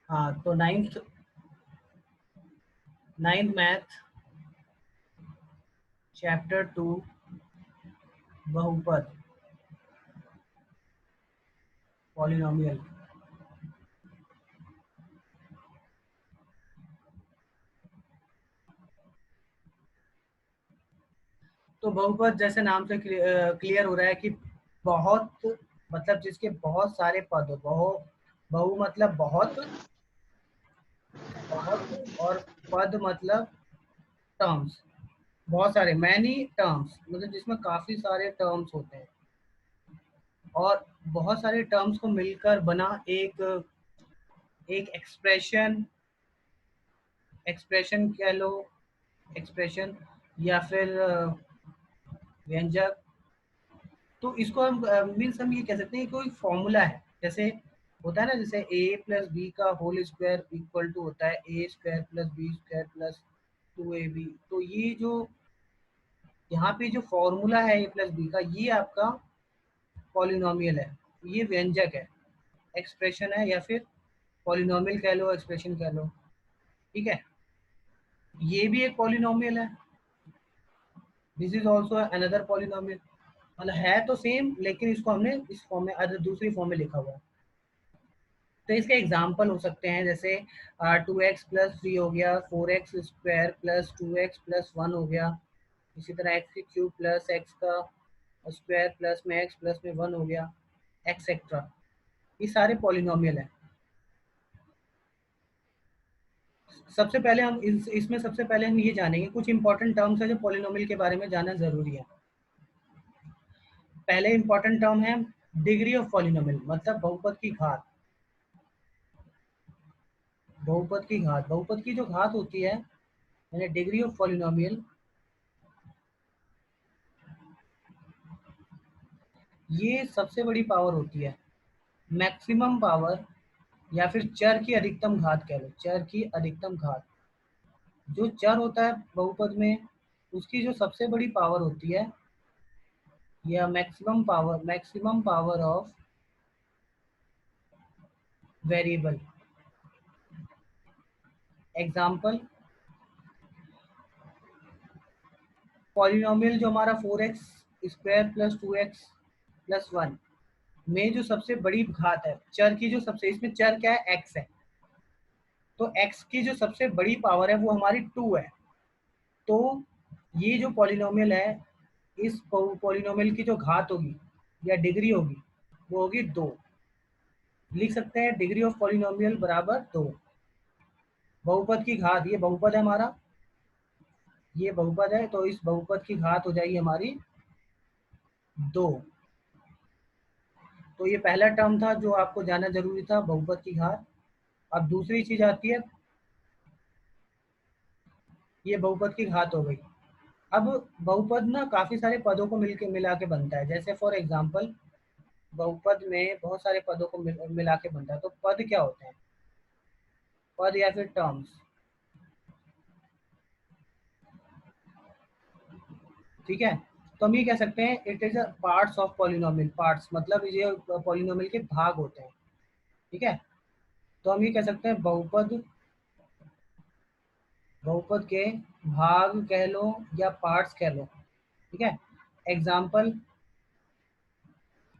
हाँ, तो ninth ninth math chapter 2 बहुपद पॉलिनोमियल। तो बहुपद जैसे नाम से क्लियर हो रहा है कि बहुत, मतलब जिसके बहुत सारे पद हो। बहु मतलब बहुत, और पद मतलब टर्म्स, बहुत सारे, मैनी टर्म्स, मतलब जिसमें काफी सारे टर्म्स होते हैं और बहुत सारे टर्म्स को मिलकर बना एक एक एक्सप्रेशन, एक्सप्रेशन कह लो, एक्सप्रेशन या फिर व्यंजक। तो इसको हम मीन्स हम ये कह सकते हैं कि कोई फॉर्मूला है। जैसे होता है ना, जैसे ए प्लस बी का होल स्क्वायर इक्वल टू होता है A square plus B square plus 2ab। तो ये जो यहाँ पे जो फॉर्मूला है ए प्लस बी का, ये आपका पॉलिनोमियल है, ये व्यंजक है, एक्सप्रेशन है, या फिर पॉलिनोमियल कह लो, एक्सप्रेशन कह लो। ठीक है, ये भी एक पॉलिनोमियल है, this is also another polynomial. मतलब है तो सेम, लेकिन इसको हमने इस फॉर्म में, अदर दूसरी फॉर्म में लिखा हुआ है। तो इसके एग्जाम्पल हो सकते हैं, जैसे 2x+3 हो गया, 4x² प्लस 2x+1 हो गया, इसी तरह x³ प्लस x का स्क्वायर प्लस में x प्लस में 1 हो गया, एक्सेट्रा। ये सारे पॉलिनोमियल हैं। सबसे पहले हम इसमें सबसे पहले हम ये जानेंगे, कुछ इंपॉर्टेंट टर्म्स है जो पॉलिनोमियल के बारे में जानना जरूरी है। पहले इंपॉर्टेंट टर्म है डिग्री ऑफ पॉलिनोमियल, मतलब बहुपद की घात। बहुपद की घात, बहुपद की जो घात होती है, यानी डिग्री ऑफ पॉलिनोमियल, ये सबसे बड़ी पावर होती है, मैक्सिमम पावर, या फिर चर की अधिकतम घात कह लो, चर की अधिकतम घात। जो चर होता है बहुपद में, उसकी जो सबसे बड़ी पावर होती है, या maximum power of variable. Example, polynomial जो हमारा 4x² प्लस 2x+1 में जो सबसे बड़ी घात है, चर की जो सबसे, इसमें चर क्या है, x है, तो x की जो सबसे बड़ी पावर है वो हमारी 2 है। तो ये जो पॉलिनोमियल है, इस पॉलिनोमियल की जो घात होगी या डिग्री होगी, वो होगी 2। लिख सकते हैं डिग्री ऑफ पॉलिनोमियल बराबर 2। बहुपद की घात, ये बहुपद है हमारा, ये बहुपद है, तो इस बहुपद की घात हो जाएगी हमारी 2। तो ये पहला टर्म था जो आपको जानना जरूरी था, बहुपद की घात। अब दूसरी चीज आती है, ये बहुपद की घात हो गई। अब बहुपद ना काफी सारे पदों को मिला के बनता है। जैसे फॉर एग्जांपल, बहुपद में बहुत सारे पदों को मिला के बनता है। तो पद क्या होते हैं, पद या फिर टर्म्स। ठीक है, तो हम ये कह सकते हैं it is a parts of polynomial. Parts मतलब ये पॉलिनोमियल के भाग होते हैं। ठीक है, तो हम ये कह सकते हैं बहुपद, बहुपद के भाग कह लो या पार्ट्स कह लो। ठीक है, एग्जाम्पल,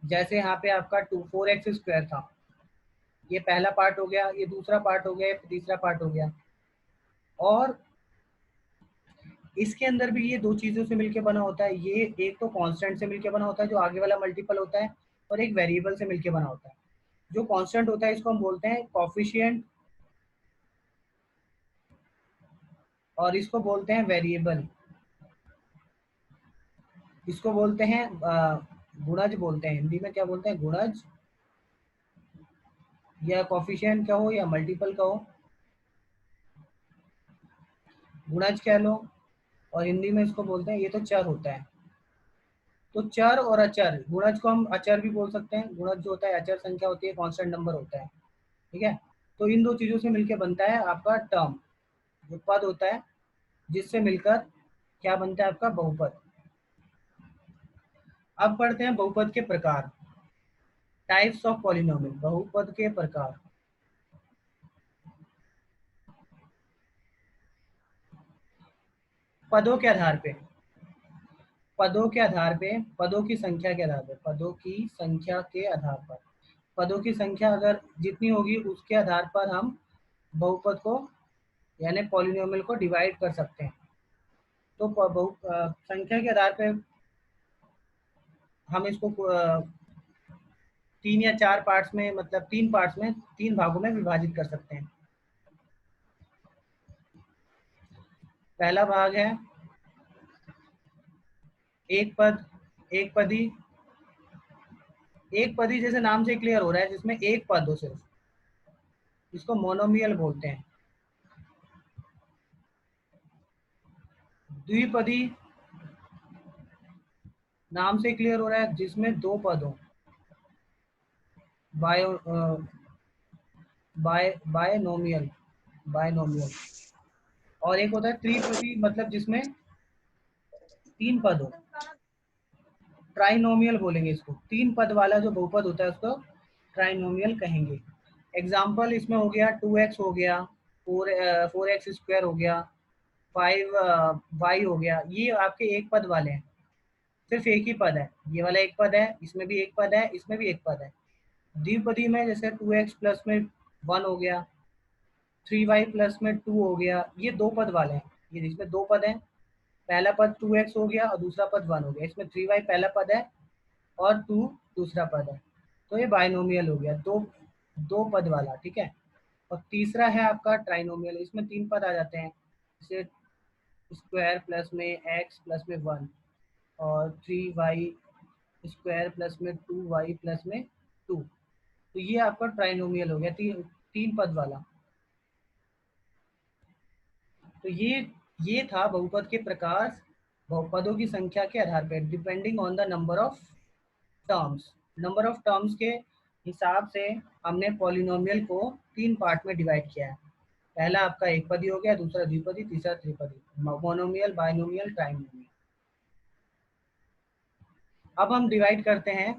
जैसे यहाँ पे आपका 4x² था, ये पहला पार्ट हो गया, ये दूसरा पार्ट हो गया, ये तीसरा पार्ट हो गया। और इसके अंदर भी ये दो चीजों से मिलकर बना होता है। ये एक तो कांस्टेंट से मिलकर बना होता है, जो आगे वाला मल्टीपल होता है, और एक वेरिएबल से मिलकर बना होता है। जो कांस्टेंट होता है इसको हम बोलते हैं कॉफिशिएंट, और इसको बोलते हैं वेरिएबल। इसको बोलते हैं गुणज बोलते हैं, हिंदी में क्या बोलते हैं, गुणज, या कॉफिशिएंट का हो या मल्टीपल का हो, गुणज कह लो। और हिंदी में इसको बोलते हैं, ये तो चर होता है। तो चर और अचर, गुणज को हम अचर भी बोल सकते हैं। गुणज जो होता है अचर संख्या होती है, कांस्टेंट नंबर होता है। ठीक है, तो इन दो चीजों से मिलकर बनता है आपका टर्म, जो पद होता है, जिससे मिलकर क्या बनता है, आपका बहुपद। अब पढ़ते हैं बहुपद के प्रकार, टाइप्स ऑफ पॉलिनोमियल, बहुपद के प्रकार। पदों के आधार पे, पदों के आधार पे, पदों की संख्या के आधार पे, पदों की संख्या के आधार पर, पदों की संख्या अगर जितनी होगी उसके आधार पर हम बहुपद को यानी पॉलिनोमियल को डिवाइड कर सकते हैं। तो संख्या के आधार पे हम इसको 3 या 4 पार्ट्स में, मतलब 3 पार्ट्स में, 3 भागों में विभाजित कर सकते हैं। पहला भाग है एक पद, एक पदी। एक पदी जैसे नाम से क्लियर हो रहा है, जिसमें एक पद हो सिर्फ, इसको मोनोमियल बोलते हैं। द्विपदी, नाम से क्लियर हो रहा है, जिसमें दो पद हो, बायो बायनोमियल, बायनोमियल। और एक होता है त्रिपदी, मतलब जिसमें 3 पद हो, ट्राइनोमियल बोलेंगे इसको। 3 पद वाला जो बहुपद होता है उसको ट्राइनोमियल कहेंगे। एग्जाम्पल इसमें हो गया 2x हो गया, 4x स्क्वायर हो गया, 5y हो गया। ये आपके एक पद वाले हैं, सिर्फ एक ही पद है। ये वाला एक पद है, इसमें भी एक पद है, इसमें भी एक पद है। द्विपदी में जैसे 2x प्लस में 1 हो गया, 3y प्लस में 2 हो गया, ये दो पद वाले हैं। ये इसमें दो पद हैं, पहला पद 2x हो गया और दूसरा पद 1 हो गया। इसमें 3y पहला पद है और 2 दूसरा पद है, तो ये बाइनोमियल हो गया, दो दो पद वाला, ठीक है। और तीसरा है आपका ट्राइनोमियल, इसमें 3 पद आ जाते हैं, जैसे स्क्वायर प्लस में x प्लस में 1 और 3y स्क्वायर प्लस में 2y प्लस में 2। तो ये आपका ट्राइनोमियल हो गया, 3 पद वाला। तो ये था बहुपद के प्रकार बहुपदों की संख्या के आधार पर, depending on the number of terms. Number of terms के हिसाब से हमने पॉलिनोमियल को 3 पार्ट में डिवाइड किया है। पहला आपका एक पदी हो गया, दूसरा द्विपदी, तीसरा त्रिपदी, मोनोमियल, बाइनोमियल, ट्राइनोमियल। अब हम डिवाइड करते हैं।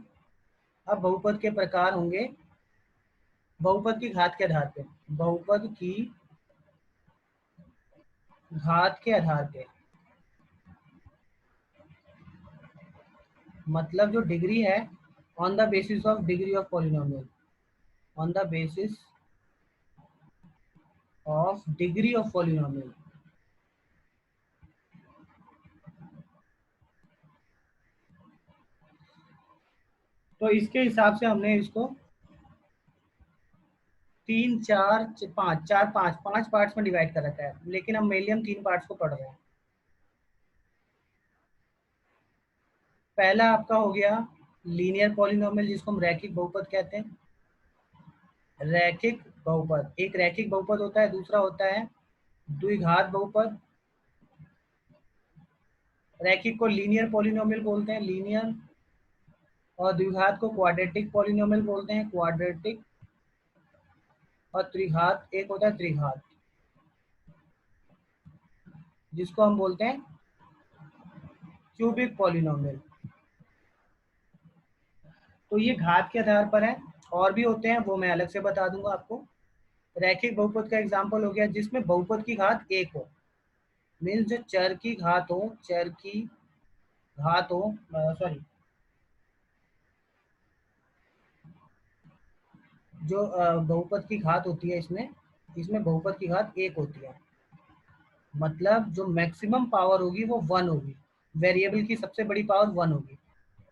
अब बहुपद के प्रकार होंगे बहुपद की घात के आधार पे, बहुपद की घात के आधार पे, मतलब जो डिग्री है, on the basis of degree of polynomial, on the basis of degree of polynomial. तो इसके हिसाब से हमने इसको 3 4 5 4 5 5 पार्ट्स में डिवाइड कर रखा है, लेकिन हम मेनली हम 3 पार्ट्स को पढ़ रहे हैं। पहला आपका हो गया लीनियर पॉलिनोमियल, जिसको हम रैखिक बहुपद कहते हैं। रैखिक बहुपद, एक रैखिक बहुपद होता है, दूसरा होता है द्विघात बहुपद। रैखिक को लीनियर पॉलिनोमियल बोलते हैं, लीनियर। और द्विघात को क्वाड्रेटिक पॉलिनोमियल बोलते हैं, क्वाड्रेटिक। और त्रिघात एक होता है त्रिघात, जिसको हम बोलते हैं क्यूबिक पॉलिनोमियल। तो ये घात के आधार पर है, और भी होते हैं, वो मैं अलग से बता दूंगा आपको। रैखिक बहुपद का एग्जांपल हो गया जिसमें बहुपद की घात एक हो, मीन्स जो चर की घात हो, चर की घात हो, सॉरी, जो बहुपद की घात होती है, इसमें इसमें बहुपद की घात एक होती है, मतलब जो मैक्सिमम पावर होगी वो 1 होगी, वेरिएबल की सबसे बड़ी पावर 1 होगी।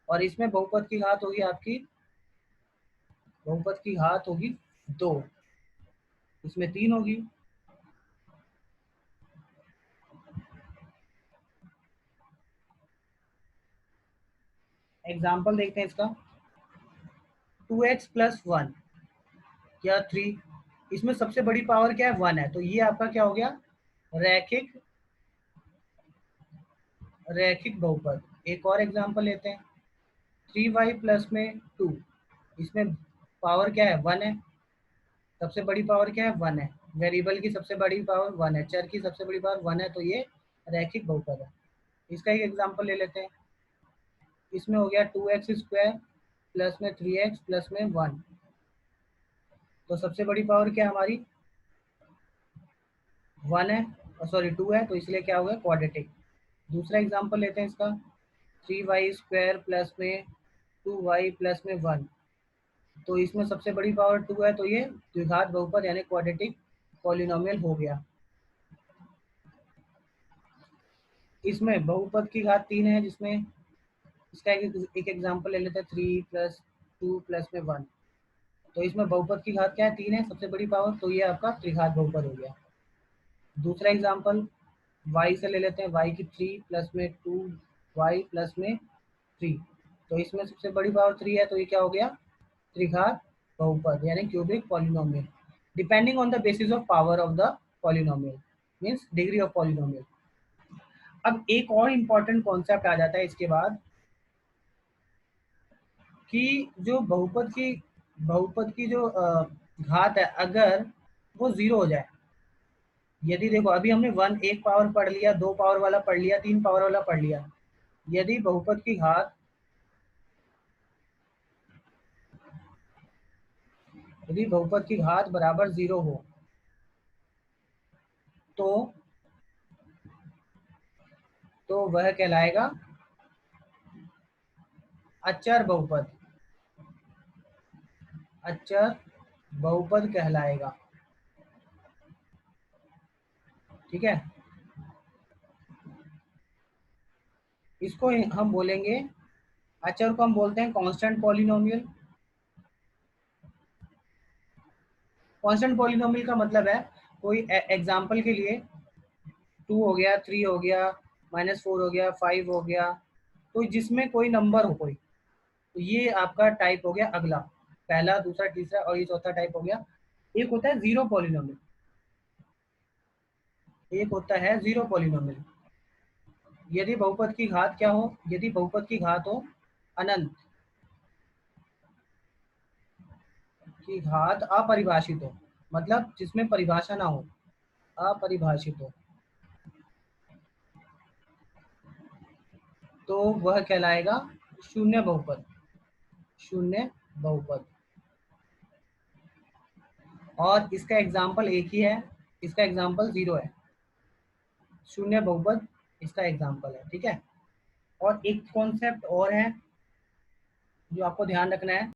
और इसमें बहुपद की घात होगी आपकी, बहुपद की घात होगी 2, इसमें 3 होगी। एग्जाम्पल देखते हैं इसका, 2x प्लस 1 या 3, इसमें सबसे बड़ी पावर क्या है, 1 है, तो ये आपका क्या हो गया, रैखिक रैखिक बहुपद। एक और एग्जाम्पल लेते हैं, 3y प्लस में 2, इसमें पावर क्या है, 1 है, सबसे बड़ी पावर क्या है, 1 है, वेरिएबल की सबसे बड़ी पावर 1 है, चर की सबसे बड़ी पावर 1 है, तो ये रैखिक बहुपद है। इसका एक एग्जाम्पल ले लेते हैं, इसमें हो गया 2x स्क्वायर प्लस में 3x प्लस में 1, तो सबसे बड़ी पावर क्या हमारी 1 है, सॉरी 2 है, तो इसलिए क्या हो गया, क्वाड्रेटिक। दूसरा एग्जांपल लेते हैं इसका, 3y² प्लस में 2y प्लस में 1। तो इसमें सबसे बड़ी पावर 2 है, तो ये द्विघात बहुपद यानी क्वाड्रेटिक पॉलिनोमियल हो गया। इसमें बहुपद की घात 3 है, जिसमें इसका एक एग्जांपल ले लेते हैं, 3 प्लस 2 प्लस में 1। तो इसमें बहुपद की घात क्या है, 3 है सबसे बड़ी पावर, तो ये आपका त्रिघात बहुपद हो गया। दूसरा एग्जांपल y से ले लेते हैं, y की 3 प्लस में 2y प्लस में 3। तो इसमें सबसे बड़ी पावर 3 है, तो ये क्या हो गया, त्रिघात बहुपद यानी cubic polynomial, depending on the basis of power of the polynomial, means degree of polynomial. अब एक और इम्पॉर्टेंट कॉन्सेप्ट आ जाता है इसके बाद, कि जो बहुपद की जो घात है, अगर वो जीरो हो जाए, यदि देखो अभी हमने वन एक पावर पढ़ लिया, दो पावर वाला पढ़ लिया, तीन पावर वाला पढ़ लिया, यदि बहुपद की घात बराबर जीरो हो, तो वह कहलाएगा अचर बहुपद, अचर बहुपद कहलाएगा। ठीक है, इसको हम बोलेंगे, अचर को हम बोलते हैं कांस्टेंट पॉलिनोमियल। कांस्टेंट पॉलिनोमियल का मतलब है, कोई एग्जांपल के लिए 2 हो गया, 3 हो गया, -4 हो गया, 5 हो गया, तो जिसमें कोई नंबर हो कोई, तो ये आपका टाइप हो गया अगला, पहला, दूसरा, तीसरा और ये चौथा टाइप हो गया। एक होता है जीरो पॉलिनोमियल, एक होता है जीरो पॉलिनोमियल। यदि बहुपद की घात क्या हो, यदि बहुपद की घात हो अनंत, की घात अपरिभाषित हो, मतलब जिसमें परिभाषा ना हो, अपरिभाषित हो, तो वह कहलाएगा शून्य बहुपद, शून्य बहुपद। और इसका एग्जाम्पल एक ही है, इसका एग्जाम्पल जीरो है, शून्य बहुपद इसका एग्जाम्पल है। ठीक है, और एक कॉन्सेप्ट और है जो आपको ध्यान रखना है,